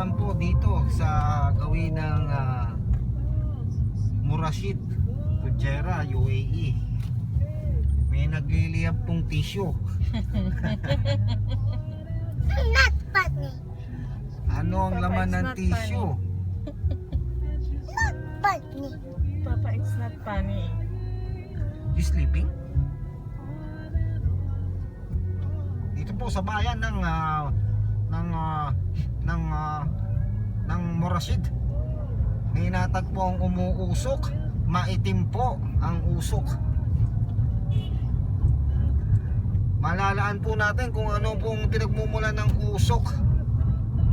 naman po dito sa gawin ng Murashid, Fujairah, UAE. May nagliliyab pong tissue. Not funny. Ano ang Papa, laman it's ng not tissue? Not funny. Papa, it's not funny. You sleeping? Dito po sa bayan ng Murashid. May natagpo ang umuusok. Maitim po ang usok. Malalaan po natin kung ano pong pinagmumulan ng usok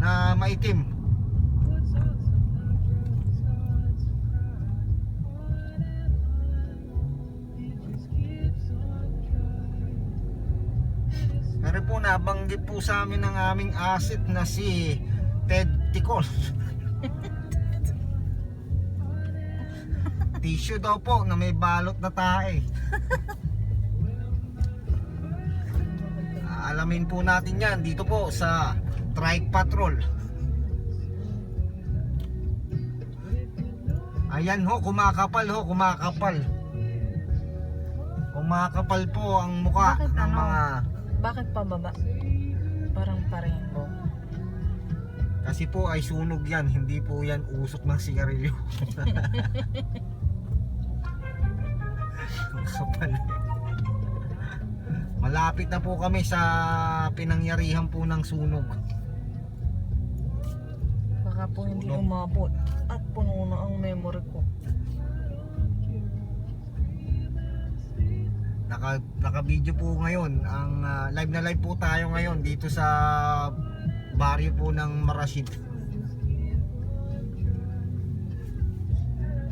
na maitim. Pero po nabanggit po sa amin ng aming asset na si Ted Ticol. Tissue daw po na may balot na tae. Alamin po natin yan dito po sa Trike Patrol. Ayan ho, kumakapal ho, kumakapal. Kumakapal po ang muka Bakit ng ano? mga... Bakit pababa? Parang pareho. Kasi po ay sunog yan, hindi po yan usok ng sigarilyo. Kapal. Malapit na po kami sa pinangyarihan po ng sunog. Baka po hindi Sunog. umabot at puno na ang memory ko. Naka-video po ngayon ang live na live po tayo ngayon dito sa baryo po ng Murashid.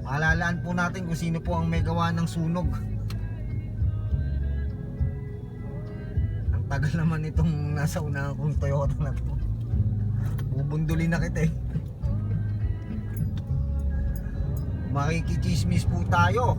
Malalaan po natin kung sino po ang may gawa ng sunog. Ang tagal naman itong nasa unahan kong Toyota na to. Bubundulin na kita eh. Makikichismis po tayo.